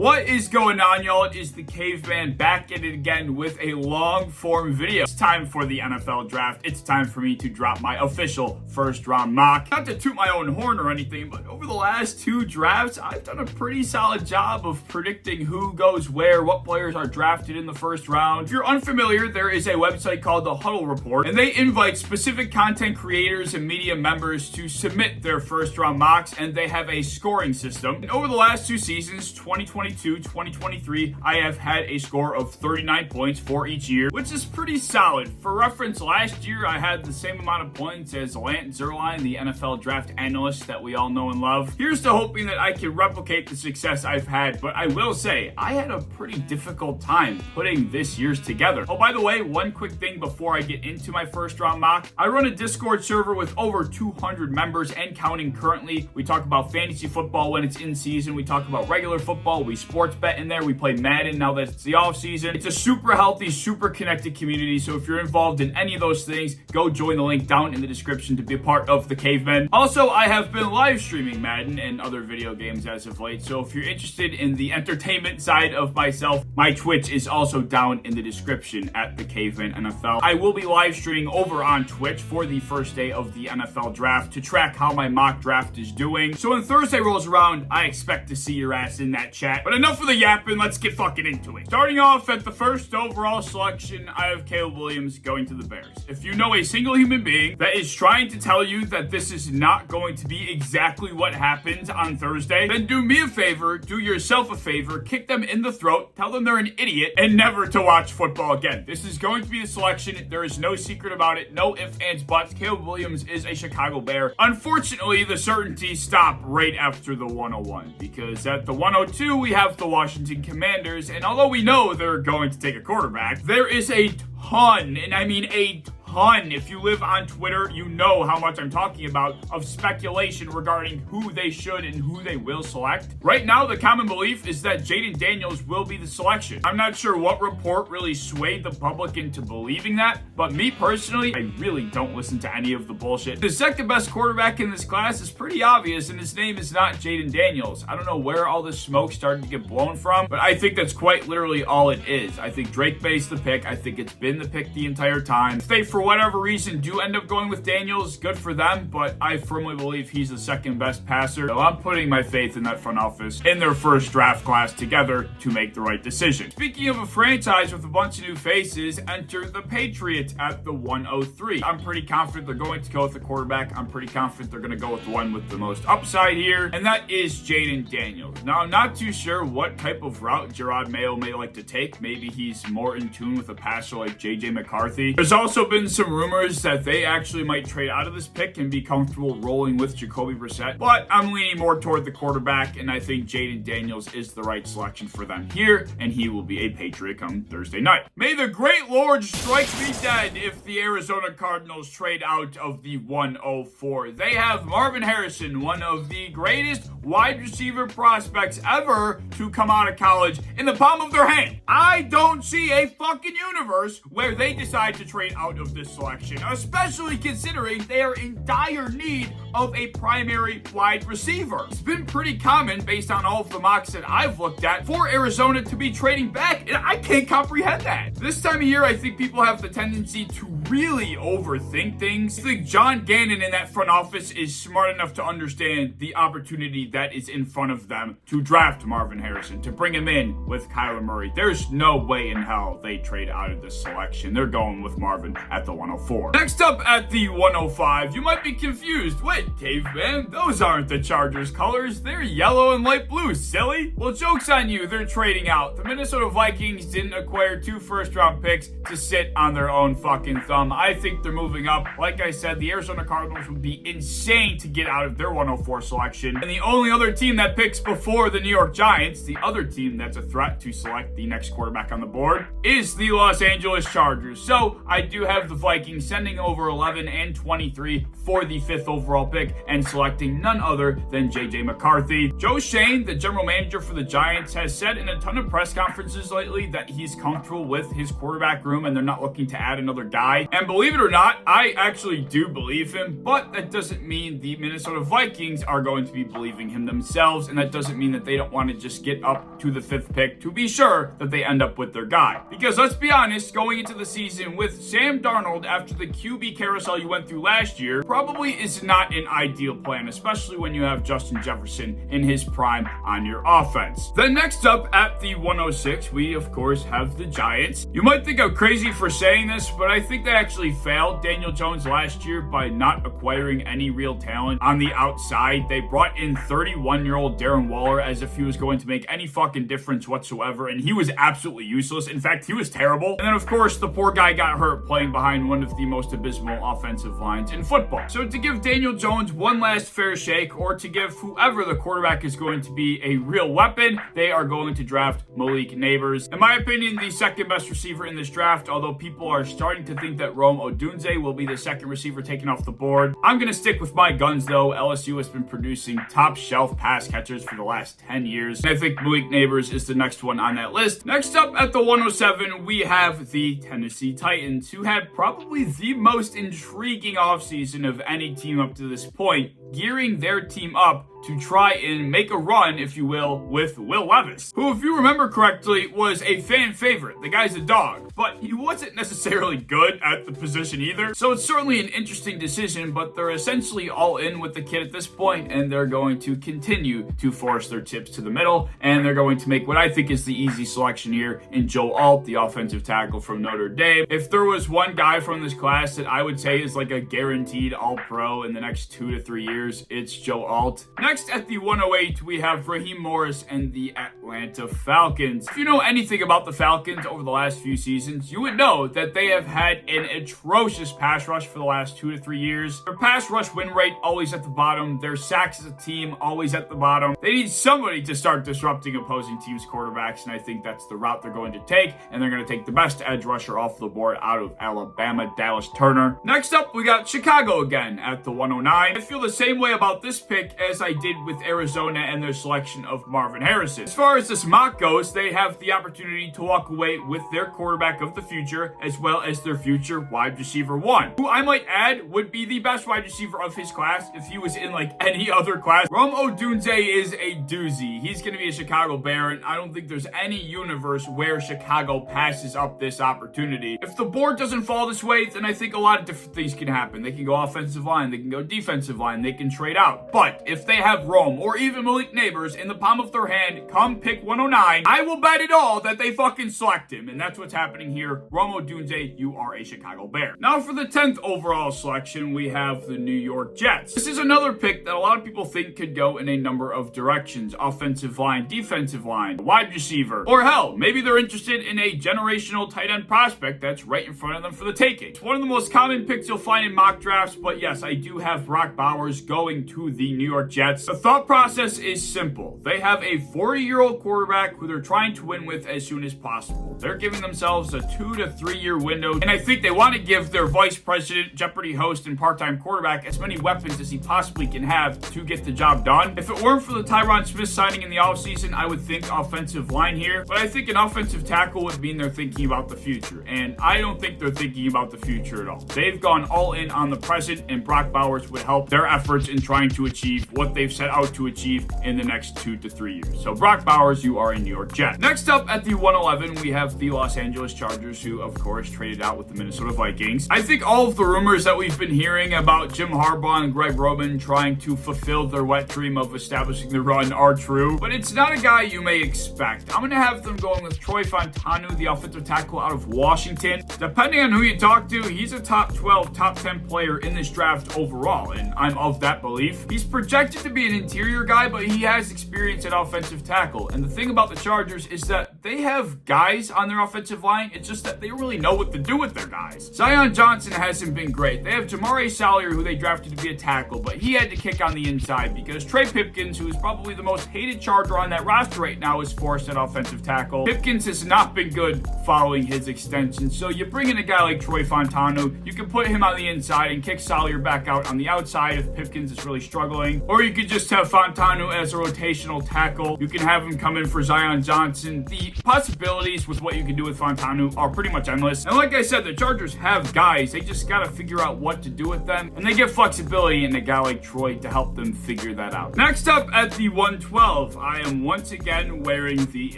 What is going on, y'all? It is the Caveman back at it again with a long-form video. It's time for the NFL draft. It's time for me to drop my official first-round mock. Not to toot my own horn or anything, but over the last two drafts, I've done a pretty solid job of predicting who goes where, what players are drafted in the first round. If you're unfamiliar, there is a website called the Huddle Report, and they invite specific content creators and media members to submit their first-round mocks, and they have a scoring system. And over the last two seasons, 2022, 2023, I have had a score of 39 points for each year, which is pretty solid. For reference, last year I had the same amount of points as Lance Zierlein, the NFL draft analyst that we all know and love. Here's to hoping that I can replicate the success I've had, but I will say, I had a pretty difficult time putting this year's together. Oh, by the way, one quick thing before I get into my first round mock. I run a Discord server with over 200 members and counting currently. We talk about fantasy football when it's in season. We talk about regular football. We sports bet in there. We play Madden now that it's the off season. It's a super healthy, super connected community. So if you're involved in any of those things, go join the link down in the description to be a part of the Cavemen. Also, I have been live streaming Madden and other video games as of late. So if you're interested in the entertainment side of myself, my Twitch is also down in the description at the Caveman NFL. I will be live streaming over on Twitch for the first day of the NFL draft to track how my mock draft is doing. So when Thursday rolls around, I expect to see your ass in that chat. But enough of the yapping, let's get fucking into it. Starting off at the first overall selection, I have Caleb Williams going to the Bears. If you know a single human being that is trying to tell you that this is not going to be exactly what happens on Thursday, then do me a favor, do yourself a favor, kick them in the throat, tell them they're an idiot, and never to watch football again. This is going to be the selection. There is no secret about it. No ifs, ands, buts. Caleb Williams is a Chicago Bear. Unfortunately, the certainties stop right after the 101 because at the 102, we have the Washington Commanders, and although we know they're going to take a quarterback, there is a ton, and I mean a ton, if you live on Twitter, you know how much I'm talking about, of speculation regarding who they should and who they will select. Right now, the common belief is that Jaden Daniels will be the selection. I'm not sure what report really swayed the public into believing that, but me personally, I really don't listen to any of the bullshit. The second best quarterback in this class is pretty obvious, and his name is not Jaden Daniels. I don't know where all this smoke started to get blown from, but I think that's quite literally all it is. I think Drake May's the pick. I think it's been the pick the entire time. If they, for whatever reason, do end up going with Daniels, good for them, but I firmly believe he's the second best passer. So I'm putting my faith in that front office in their first draft class together to make the right decision. Speaking of a franchise with a bunch of new faces, enter the Patriots at the 103. I'm pretty confident they're going to go with the quarterback. I'm pretty confident they're going to go with the one with the most upside here, and that is Jaden Daniels. Now, I'm not too sure what type of route Jerod Mayo may like to take. Maybe he's more in tune with a passer like J.J. McCarthy. There's also been some rumors that they actually might trade out of this pick and be comfortable rolling with Jacoby Brissett, but I'm leaning more toward the quarterback, and I think Jaden Daniels is the right selection for them here, and he will be a Patriot come Thursday night. May the great Lord strike me dead if the Arizona Cardinals trade out of the 104. They have Marvin Harrison, one of the greatest wide receiver prospects ever to come out of college, in the palm of their hand. I don't see a fucking universe where they decide to trade out of this selection, especially considering they are in dire need of a primary wide receiver. It's been pretty common, based on all of the mocks that I've looked at, for Arizona to be trading back, and I can't comprehend that. This time of year, I think people have the tendency to really overthink things. I think John Gannon in that front office is smart enough to understand the opportunity that is in front of them to draft Marvin Harrison, to bring him in with Kyler Murray. There's no way in hell they trade out of this selection. They're going with Marvin at the 104. Next up at the 105, you might be confused. Wait, Caveman, those aren't the Chargers colors. They're yellow and light blue, silly. Well, joke's on you. They're trading out. The Minnesota Vikings didn't acquire 2 first-round picks to sit on their own fucking thumb. I think they're moving up. Like I said, the Arizona Cardinals would be insane to get out of their 104 selection. And the only other team that picks before the New York Giants, the other team that's a threat to select the next quarterback on the board, is the Los Angeles Chargers. So I do have the Vikings sending over 11 and 23 for the 5th overall pick and selecting none other than J.J. McCarthy. Joe Shane, the general manager for the Giants, has said in a ton of press conferences lately that he's comfortable with his quarterback room and they're not looking to add another guy. And believe it or not, I actually do believe him, but that doesn't mean the Minnesota Vikings are going to be believing him themselves, and that doesn't mean that they don't want to just get up to the 5th pick to be sure that they end up with their guy. Because let's be honest, going into the season with Sam Darnold after the QB carousel you went through last year probably is not an ideal plan, especially when you have Justin Jefferson in his prime on your offense. Then next up at the 106, we of course have the Giants. You might think I'm crazy for saying this, but I think they actually failed Daniel Jones last year by not acquiring any real talent on the outside. They brought in 31-year-old Darren Waller as if he was going to make any fucking difference whatsoever, and he was absolutely useless. In fact, he was terrible. And then of course the poor guy got hurt playing behind one of the most abysmal offensive lines in football. So to give Daniel Jones one last fair shake, or to give whoever the quarterback is going to be a real weapon, they are going to draft Malik Neighbors. In my opinion, the second best receiver in this draft, although people are starting to think that Rome Odunze will be the second receiver taken off the board. I'm going to stick with my guns though. LSU has been producing top shelf pass catchers for the last 10 years. And I think Malik Neighbors is the next one on that list. Next up at the 107, we have the Tennessee Titans, who had probably the most intriguing offseason of any team up to this point, gearing their team up to try and make a run, if you will, with Will Levis, who, if you remember correctly, was a fan favorite. The guy's a dog, but he wasn't necessarily good at the position either. So it's certainly an interesting decision, but they're essentially all in with the kid at this point, and they're going to continue to force their chips to the middle, and they're going to make what I think is the easy selection here in Joe Alt, the offensive tackle from Notre Dame. If there was one guy from this class that I would say is like a guaranteed All-Pro in the next 2 to 3 years, it's Joe Alt. Next at the 108, we have Raheem Morris and the Atlanta Falcons. If you know anything about the Falcons over the last few seasons, you would know that they have had an atrocious pass rush for the last 2 to 3 years. Their pass rush win rate always at the bottom. Their sacks as a team always at the bottom. They need somebody to start disrupting opposing teams' quarterbacks, and I think that's the route they're going to take, and they're going to take the best edge rusher off the board out of Alabama, Dallas Turner. Next up, we got Chicago again at the 109. I feel the same way about this pick as I did with Arizona and their selection of Marvin Harrison. As far as this mock goes, they have the opportunity to walk away with their quarterback of the future, as well as their future wide receiver 1, who I might add would be the best wide receiver of his class if he was in like any other class. Rome Odunze is a doozy. He's going to be a Chicago Bear, and I don't think there's any universe where Chicago passes up this opportunity. If the board doesn't fall this way, then I think a lot of different things can happen. They can go offensive line, they can go defensive line, they can trade out. But if they have Rome or even Malik Neighbors in the palm of their hand come pick 109, I will bet it all that they fucking select him. And that's what's happening here. Rome Odunze, you are a Chicago Bear. Now for the 10th overall selection, we have the New York Jets. This is another pick that a lot of people think could go in a number of directions. Offensive line, defensive line, wide receiver, or hell, maybe they're interested in a generational tight end prospect that's right in front of them for the taking. It's one of the most common picks you'll find in mock drafts, but yes, I do have Brock Bowers going to the New York Jets. The thought process is simple. They have a 40-year-old quarterback who they're trying to win with as soon as possible. They're giving themselves a 2 to 3 year window, and I think they want to give their vice president, Jeopardy host, and part-time quarterback as many weapons as he possibly can have to get the job done. If it weren't for the Tyron Smith signing in the offseason, I would think offensive line here, but I think an offensive tackle would mean they're thinking about the future, and I don't think they're thinking about the future at all. They've gone all in on the present, and Brock Bowers would help their efforts in trying to achieve what they've set out to achieve in the next 2 to 3 years. So Brock Bowers, you are a New York Jet. Next up at the 111, we have the Los Angeles Chargers, who of course traded out with the Minnesota Vikings. I think all of the rumors that we've been hearing about Jim Harbaugh and Greg Roman trying to fulfill their wet dream of establishing the run are true, but it's not a guy you may expect. I'm going to have them going with Troy Fontanu, the offensive tackle out of Washington. Depending on who you talk to, he's a top 12, top 10 player in this draft overall, and I'm of that belief. He's projected to be an interior guy, but he has experience at offensive tackle. And the thing about the Chargers is that they have guys on their offensive line. It's just that they really know what to do with their guys. Zion Johnson hasn't been great. They have Jamari Salyer, who they drafted to be a tackle, but he had to kick on the inside because Trey Pipkins, who is probably the most hated Charger on that roster right now, is forced at offensive tackle. Pipkins has not been good following his extension, so you bring in a guy like Troy Fontanu, you can put him on the inside and kick Salyer back out on the outside if Pipkins Pipkins is really struggling. Or you could just have Fontanu as a rotational tackle. You can have him come in for Zion Johnson. The possibilities with what you can do with Fontanu are pretty much endless. And like I said, the Chargers have guys. They just got to figure out what to do with them. And they get flexibility in a guy like Troy to help them figure that out. Next up at the 112, I am once again wearing the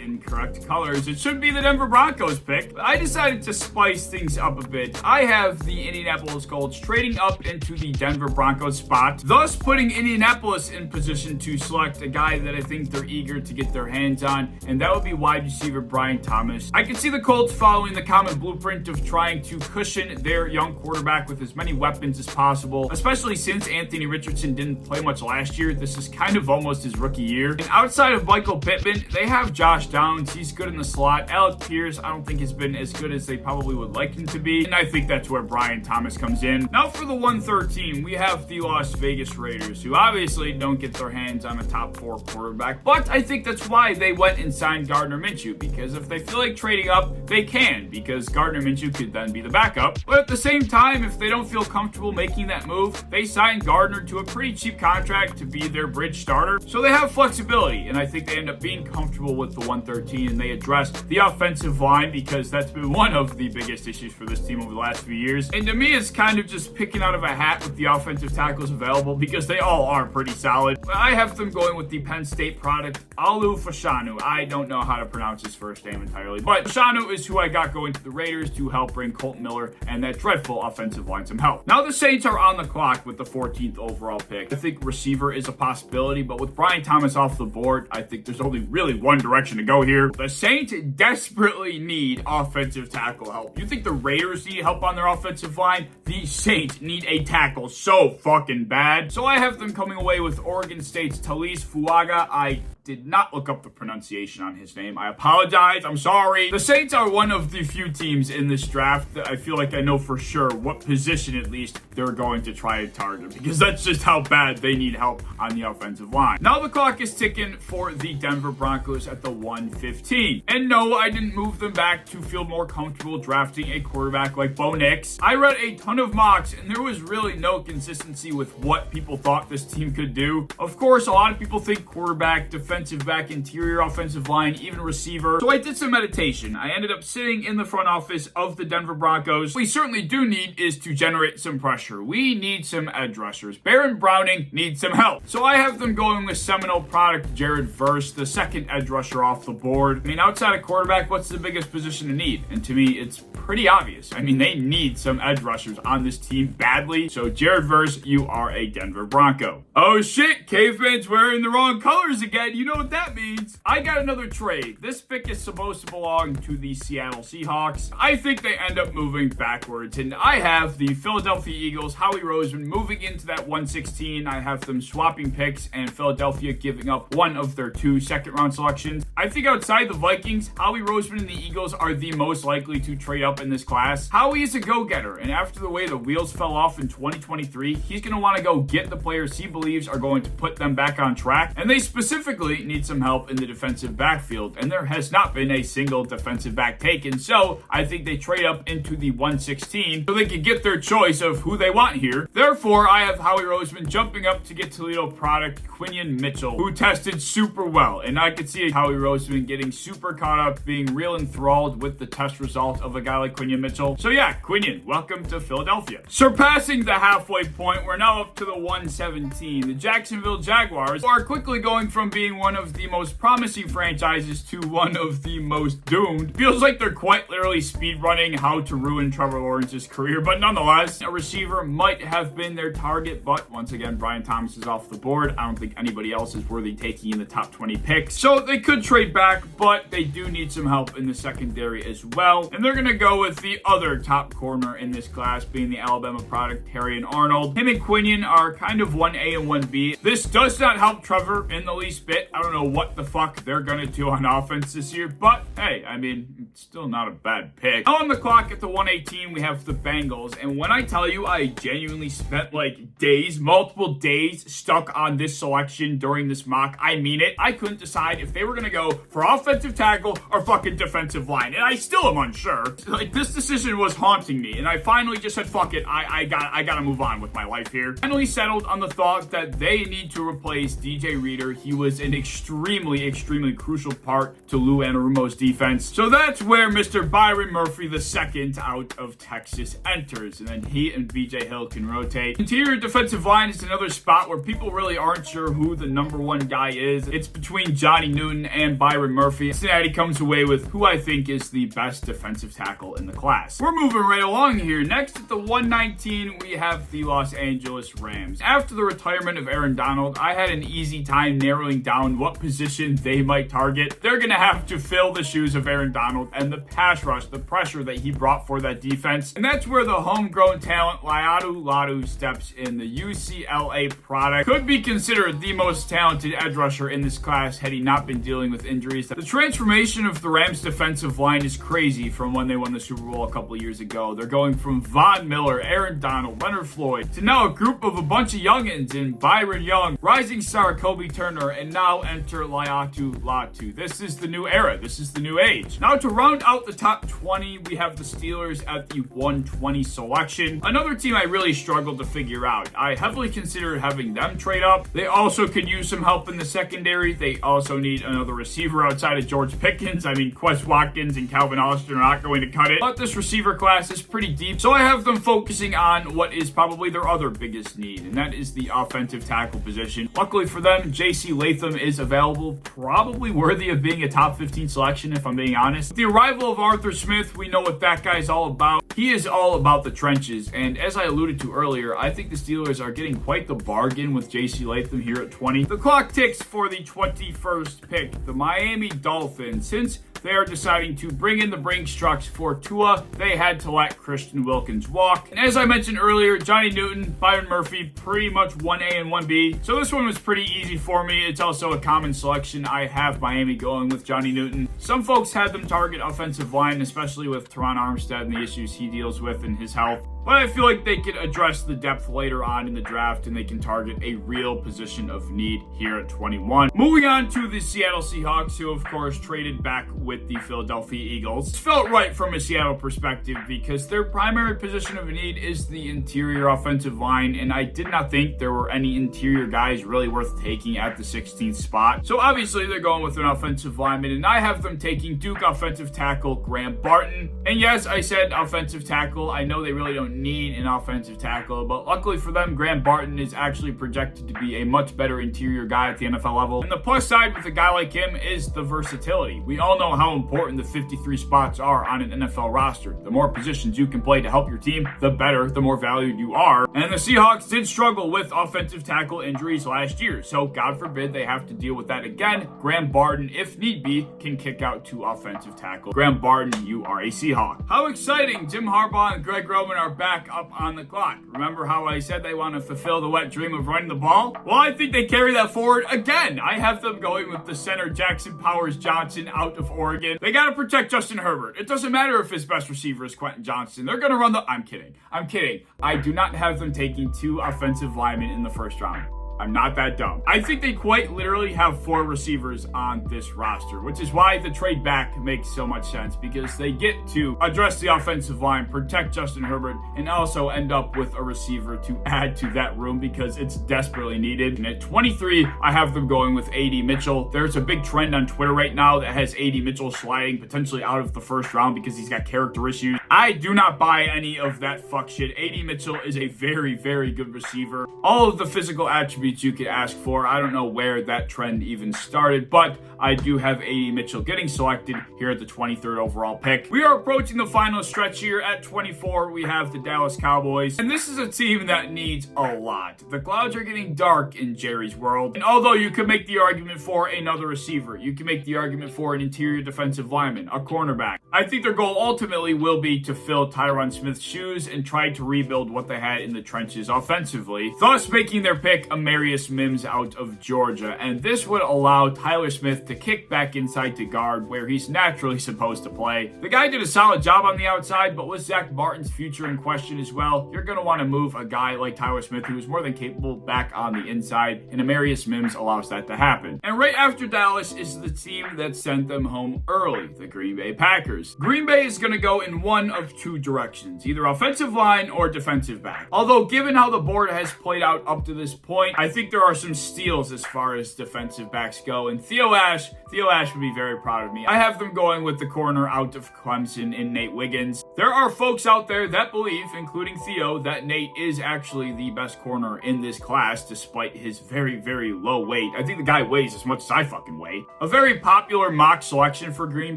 incorrect colors. It should be the Denver Broncos pick, but I decided to spice things up a bit. I have the Indianapolis Colts trading up into the Denver Broncos spot, thus putting Indianapolis in position to select a guy that I think they're eager to get their hands on, and that would be wide receiver Brian Thomas. I can see the Colts following the common blueprint of trying to cushion their young quarterback with as many weapons as possible, especially since Anthony Richardson didn't play much last year. This is kind of almost his rookie year. And outside of Michael Pittman, they have Josh Downs. He's good in the slot. Alec Pierce, I don't think has been as good as they probably would like him to be. And I think that's where Brian Thomas comes in. Now for the 113, we have the Las Vegas Raiders, who obviously don't get their hands on a top 4 quarterback. But I think that's why they went and signed Gardner Minshew, because if they feel like trading up, they can, because Gardner Minshew could then be the backup. But at the same time, if they don't feel comfortable making that move, they signed Gardner to a pretty cheap contract to be their bridge starter. So they have flexibility, and I think they end up being comfortable with the 113, and they addressed the offensive line, because that's been one of the biggest issues for this team over the last few years. And to me, it's kind of just picking out of a hat with the offensive tackles available, because they all are pretty solid. But I have them going with the Penn State product, Alu Fashanu. I don't know how to pronounce his first name entirely, but Fashanu is who I got going to the Raiders to help bring Colton Miller and that dreadful offensive line some help. Now the Saints are on the clock with the 14th overall pick. I think receiver is a possibility, but with Brian Thomas off the board, I think there's only really one direction to go here. The Saints desperately need offensive tackle help. You think the Raiders need help on their offensive line? The Saints need a tackle so fucking bad. So I have them coming away with Oregon State's Talise Fuaga. I did not look up the pronunciation on his name. I apologize. I'm sorry. The Saints are one of the few teams in this draft that I feel like I know for sure what position at least they're going to try to target, because that's just how bad they need help on the offensive line. Now the clock is ticking for the Denver Broncos at the 115. And no, I didn't move them back to feel more comfortable drafting a quarterback like Bo Nix. I read a ton of mocks, and there was really no consistency with what people thought this team could do. Of course, a lot of people think quarterback, defensive back, interior offensive line, even receiver. So I did some meditation. I ended up sitting in the front office of the Denver Broncos. What we certainly do need is to generate some pressure. We need some edge rushers. Baron Browning needs some help. So I have them going with Seminole product Jared Verse, the second edge rusher off the board. I mean, outside of quarterback, what's the biggest position to need? And to me, it's pretty obvious. I mean, they need some edge rushers on this team badly. So Jared Verse, you are a Denver Bronco. Oh shit, Caveman's wearing the wrong colors again. You know what that means. I got another trade. This pick is supposed to belong to the Seattle Seahawks. I think they end up moving backwards, and I have the Philadelphia Eagles, Howie Roseman, moving into that 116. I have them swapping picks and Philadelphia giving up one of their 2 second-round selections. I think outside the Vikings, Howie Roseman and the Eagles are the most likely to trade up in this class. Howie is a go-getter, and after the way the wheels fell off in 2023, he's going to want to go get the players he believes are going to put them back on track, and they specifically need some help in the defensive backfield, and there has not been a single defensive back taken, so I think they trade up into the 116 so they can get their choice of who they want here. Therefore, I have Howie Roseman jumping up to get Toledo product Quinion Mitchell, who tested super well, and I could see Howie Roseman getting super caught up, being real enthralled with the test result of a guy like Quinion Mitchell. So yeah, Quinion, welcome to Philadelphia. Surpassing the halfway point, we're now up to the 117. The Jacksonville Jaguars are quickly going from being one of the most promising franchises to one of the most doomed. Feels like they're quite literally speed running how to ruin Trevor Lawrence's career, but nonetheless, a receiver might have been their target, but once again, Brian Thomas is off the board. I don't think anybody else is worthy taking in the top 20 picks. So they could trade back, but they do need some help in the secondary as well. And they're going to go with the other top corner in this class, being the Alabama product, Terrion Arnold. Him and Quinion are kind of 1A and 1B. This does not help Trevor in the least bit. I don't know what the fuck they're gonna do on offense this year, but hey, I mean, it's still not a bad pick. Now on the clock at the 118, we have the Bengals, and when I tell you I genuinely spent like days, multiple days stuck on this selection during this mock, I mean it. I couldn't decide if they were gonna go for offensive tackle or fucking defensive line, and I still am unsure. Like, this decision was haunting me, and I finally just said, fuck it, I gotta move on with my life here. Finally settled on the thought that they need to replace DJ Reader. He was an extremely crucial part to Lou Anarumo's defense. So that's where Mr. Byron Murphy II out of Texas enters, and then he and BJ Hill can rotate. Interior defensive line is another spot where people really aren't sure who the number one guy is. It's between Johnny Newton and Byron Murphy. Cincinnati comes away with who I think is the best defensive tackle in the class. We're moving right along here. Next at the 119, we have the Los Angeles Rams. After the retirement of Aaron Donald, I had an easy time narrowing down what position they might target. They're going to have to fill the shoes of Aaron Donald and the pass rush, the pressure that he brought for that defense. And that's where the homegrown talent, Laiatu Latu, steps in. The UCLA product could be considered the most talented edge rusher in this class had he not been dealing with injuries. The transformation of the Rams defensive line is crazy from when they won the Super Bowl a couple of years ago. They're going from Von Miller, Aaron Donald, Leonard Floyd, to now a group of a bunch of youngins in Byron Young, rising star Kobe Turner, and now enter Laiatu Latu. This is the new era. This is the new age. Now to round out the top 20, we have the Steelers at the 120 selection. Another team I really struggled to figure out. I heavily considered having them trade up. They also could use some help in the secondary. They also need another receiver outside of George Pickens. I mean, Quez Watkins and Calvin Austin are not going to cut it. But this receiver class is pretty deep, so I have them focusing on what is probably their other biggest need, and that is the offensive tackle position. Luckily for them, J.C. Latham is available, probably worthy of being a top 15 selection if I'm being honest. With the arrival of Arthur Smith, we know what that guy's all about. He is all about the trenches, and as I alluded to earlier, I think the Steelers are getting quite the bargain with J.C. Latham here at 20. The clock ticks for the 21st pick, the Miami Dolphins. Since they are deciding to bring in the Brinks trucks for Tua, they had to let Christian Wilkins walk. And as I mentioned earlier, Johnny Newton, Byron Murphy, pretty much 1A and 1B. So this one was pretty easy for me. It's also a common selection. I have Miami going with Johnny Newton. Some folks had them target offensive line, especially with Teron Armstead and the issues he deals with in his health. But I feel like they could address the depth later on in the draft, and they can target a real position of need here at 21. Moving on to the Seattle Seahawks, who of course traded back with the Philadelphia Eagles. It felt right from a Seattle perspective because their primary position of need is the interior offensive line, and I did not think there were any interior guys really worth taking at the 16th spot. So obviously they're going with an offensive lineman, and I have them taking Duke offensive tackle Graham Barton. And yes, I said offensive tackle. I know they really don't need an offensive tackle, but luckily for them, Graham Barton is actually projected to be a much better interior guy at the NFL level. And the plus side with a guy like him is the versatility. We all know how important the 53 spots are on an NFL roster. The more positions you can play to help your team, the better, the more valued you are. And the Seahawks did struggle with offensive tackle injuries last year, so God forbid they have to deal with that again. Graham Barton, if need be, can kick out to offensive tackle. Graham Barton, you are a Seahawk. How exciting! Jim Harbaugh and Greg Roman are back up on the clock. Remember how I said they want to fulfill the wet dream of running the ball? Well, I think they carry that forward again. I have them going with the center Jackson Powers Johnson out of Oregon. They got to protect Justin Herbert. It doesn't matter if his best receiver is Quentin Johnston. They're going to run the... I'm kidding. I do not have them taking 2 offensive linemen in the first round. I'm not that dumb. I think they quite literally have 4 receivers on this roster, which is why the trade back makes so much sense, because they get to address the offensive line, protect Justin Herbert, and also end up with a receiver to add to that room because it's desperately needed. And at 23, I have them going with A.D. Mitchell. There's a big trend on Twitter right now that has A.D. Mitchell sliding potentially out of the first round because he's got character issues. I do not buy any of that fuck shit. A.D. Mitchell is a very, very good receiver. All of the physical attributes you could ask for. I don't know where that trend even started, but I do have A.D. Mitchell getting selected here at the 23rd overall pick. We are approaching the final stretch here. At 24, we have the Dallas Cowboys, and this is a team that needs a lot. The clouds are getting dark in Jerry's world, and although you could make the argument for another receiver, you can make the argument for an interior defensive lineman, a cornerback, I think their goal ultimately will be to fill Tyron Smith's shoes and try to rebuild what they had in the trenches offensively, thus making their pick a Amarius Mims out of Georgia, and this would allow Tyler Smith to kick back inside to guard where he's naturally supposed to play. The guy did a solid job on the outside, but with Zach Martin's future in question as well, you're going to want to move a guy like Tyler Smith, who is more than capable, back on the inside, and Amarius Mims allows that to happen. And right after Dallas is the team that sent them home early, the Green Bay Packers. Green Bay is going to go in one of two directions, either offensive line or defensive back. Although, given how the board has played out up to this point, I think there are some steals as far as defensive backs go, and Theo Ash would be very proud of me. I have them going with the corner out of Clemson in Nate Wiggins. There are folks out there that believe, including Theo, that Nate is actually the best corner in this class, despite his very, very low weight. I think the guy weighs as much as I fucking weigh. A very popular mock selection for Green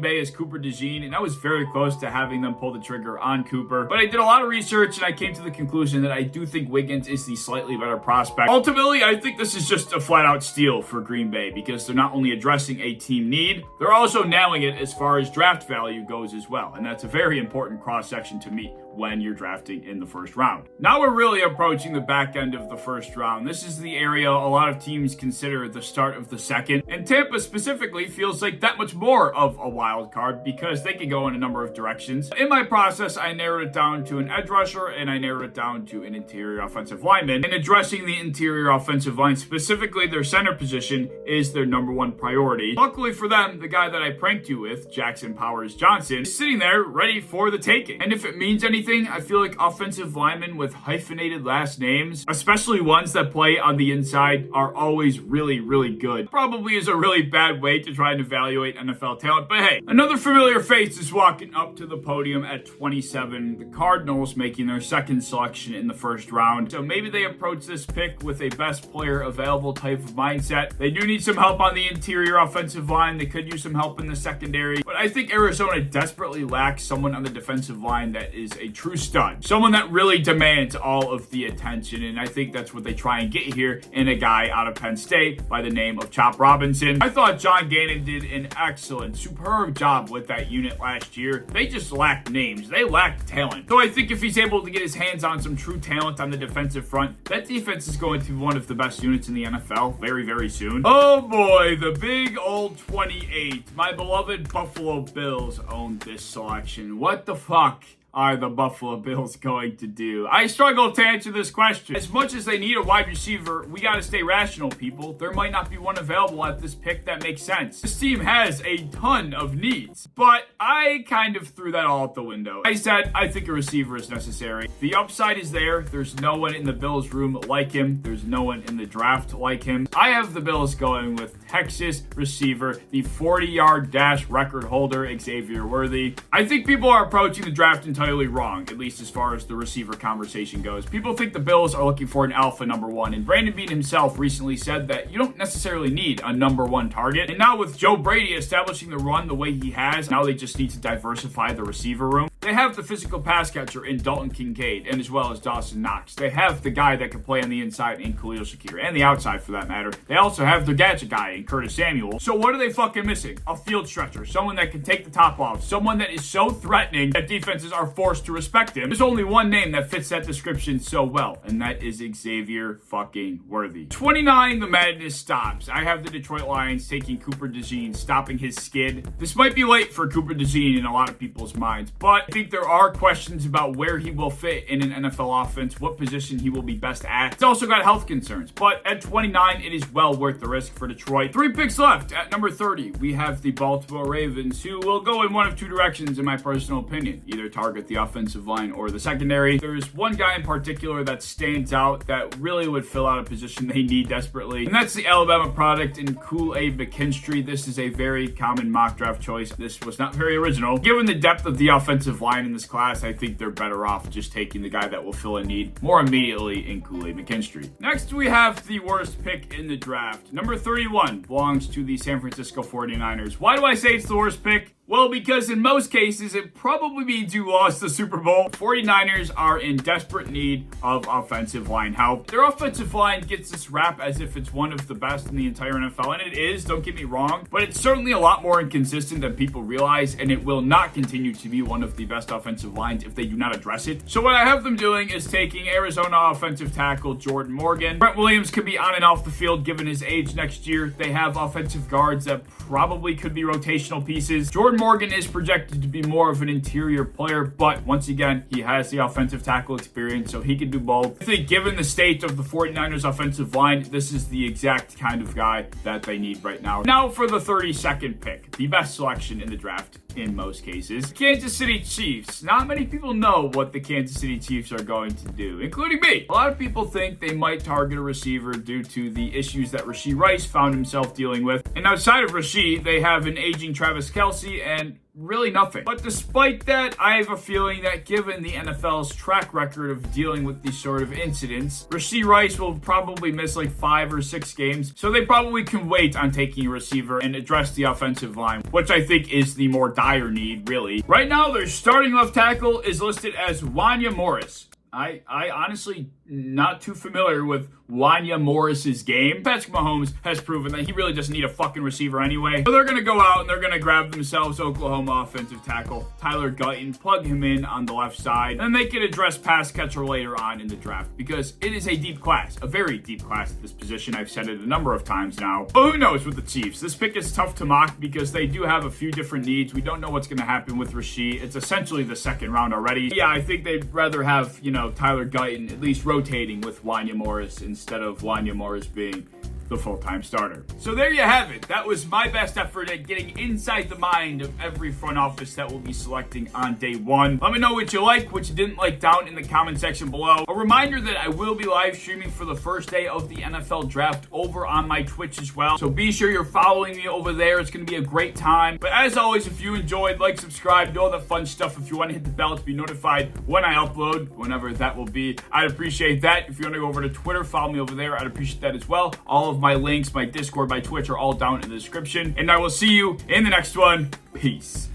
Bay is Cooper DeJean, and I was very close to having them pull the trigger on Cooper. But I did a lot of research, and I came to the conclusion that I do think Wiggins is the slightly better prospect. Ultimately, I think this is just a flat-out steal for Green Bay, because they're not only addressing a team need, they're also nailing it as far as draft value goes as well. And that's a very important cross-section to meet when you're drafting in the first round. Now we're really approaching the back end of the first round. This is the area a lot of teams consider the start of the second, and Tampa specifically feels like that much more of a wild card because they can go in a number of directions. In my process, I narrowed it down to an edge rusher and I narrowed it down to an interior offensive lineman. And addressing the interior offensive line, specifically their center position, is their number one priority. Luckily for them, the guy that I pranked you with, Jackson Powers Johnson, is sitting there ready for the taking. And if it means anything, I feel like offensive linemen with hyphenated last names, especially ones that play on the inside, are always really, really good. Probably is a really bad way to try and evaluate NFL talent, but hey, another familiar face is walking up to the podium at 27. The Cardinals making their second selection in the first round. So maybe they approach this pick with a best player available type of mindset. They do need some help on the interior offensive line. They could use some help in the secondary, but I think Arizona desperately lacks someone on the defensive line that is a true stud. Someone that really demands all of the attention, and I think that's what they try and get here in a guy out of Penn State by the name of Chop Robinson. I thought John Gannon did an excellent, superb job with that unit last year. They just lacked names. They lacked talent. So I think if he's able to get his hands on some true talent on the defensive front, that defense is going to be one of the best units in the NFL very, very soon. Oh boy, the big old 28. My beloved Buffalo Bills own this selection. What the fuck are the Buffalo Bills going to do? I struggle to answer this question. As much as they need a wide receiver, we got to stay rational, people. There might not be one available at this pick that makes sense. This team has a ton of needs, but I kind of threw that all out the window. I said I think a receiver is necessary. The upside is there. There's no one in the Bills room like him. There's no one in the draft like him. I have the Bills going with Texas receiver, the 40-yard dash record holder, Xavier Worthy. I think people are approaching the draft entirely wrong, at least as far as the receiver conversation goes. People think the Bills are looking for an alpha number one, and Brandon Beane himself recently said that you don't necessarily need a number one target. And now with Joe Brady establishing the run the way he has, now they just need to diversify the receiver room. They have the physical pass catcher in Dalton Kincaid, and as well as Dawson Knox. They have the guy that can play on the inside in Khalil Shakir, and the outside for that matter. They also have the gadget guy in Curtis Samuel. So what are they fucking missing? A field stretcher, someone that can take the top off, someone that is so threatening that defenses are forced to respect him. There's only one name that fits that description so well, and that is Xavier fucking Worthy. 29, the madness stops. I have the Detroit Lions taking Cooper DeJean, stopping his skid. This might be late for Cooper DeJean in a lot of people's minds, but I think there are questions about where he will fit in an NFL offense, what position he will be best at. It's also got health concerns, but at 29, it is well worth the risk for Detroit. 3 picks left. At number 30, we have the Baltimore Ravens, who will go in one of two directions in my personal opinion. Either target the offensive line or the secondary. There's one guy in particular that stands out that really would fill out a position they need desperately, and that's the Alabama product in Kool-Aid McKinstry. This is a very common mock draft choice. This was not very original. Given the depth of the offensive line in this class, I think they're better off just taking the guy that will fill a need more immediately in Kool-Aid McKinstry. Next, we have the worst pick in the draft. Number 31 belongs to the San Francisco 49ers. Why do I say it's the worst pick? Well, because in most cases, it probably means you lost the Super Bowl. 49ers are in desperate need of offensive line help. Their offensive line gets this rap as if it's one of the best in the entire NFL, and it is, don't get me wrong, but it's certainly a lot more inconsistent than people realize, and it will not continue to be one of the best offensive lines if they do not address it. So what I have them doing is taking Arizona offensive tackle Jordan Morgan. Brent Williams could be on and off the field given his age next year. They have offensive guards that probably could be rotational pieces. Jordan Morgan is projected to be more of an interior player, but once again, he has the offensive tackle experience, so he can do both. I think given the state of the 49ers offensive line, this is the exact kind of guy that they need right now. Now for the 32nd pick, the best selection in the draft in most cases. Kansas City Chiefs. Not many people know what the Kansas City Chiefs are going to do, including me. A lot of people think they might target a receiver due to the issues that Rashee Rice found himself dealing with. And outside of Rashee, they have an aging Travis Kelce and really nothing. But despite that, I have a feeling that given the NFL's track record of dealing with these sort of incidents, Rashee Rice will probably miss like 5 or 6 games. So they probably can wait on taking a receiver and address the offensive line, which I think is the more dire need, really. Right now, their starting left tackle is listed as Wanya Morris. I honestly not too familiar with Wanya Morris's game. Patrick Mahomes has proven that he really doesn't need a fucking receiver anyway. So they're going to go out and they're going to grab themselves Oklahoma offensive tackle Tyler Guyton, plug him in on the left side, and they can address pass catcher later on in the draft because it is a deep class, a very deep class at this position. I've said it a number of times now. But who knows with the Chiefs? This pick is tough to mock because they do have a few different needs. We don't know what's going to happen with Rashee. It's essentially the second round already. Yeah, I think they'd rather have, Tyler Guyton at least rotating with Wanya Morris instead of Wanya Morris being the full-time starter. So there you have it. That was my best effort at getting inside the mind of every front office that will be selecting on day one. Let me know what you like, what you didn't like down in the comment section below. A reminder that I will be live streaming for the first day of the NFL draft over on my Twitch as well. So be sure you're following me over there. It's going to be a great time. But as always, if you enjoyed, like, subscribe, do all that fun stuff. If you want to hit the bell to be notified when I upload, whenever that will be, I'd appreciate that. If you want to go over to Twitter, follow me over there. I'd appreciate that as well. All of my links, my Discord, my Twitch are all down in the description. And I will see you in the next one. Peace.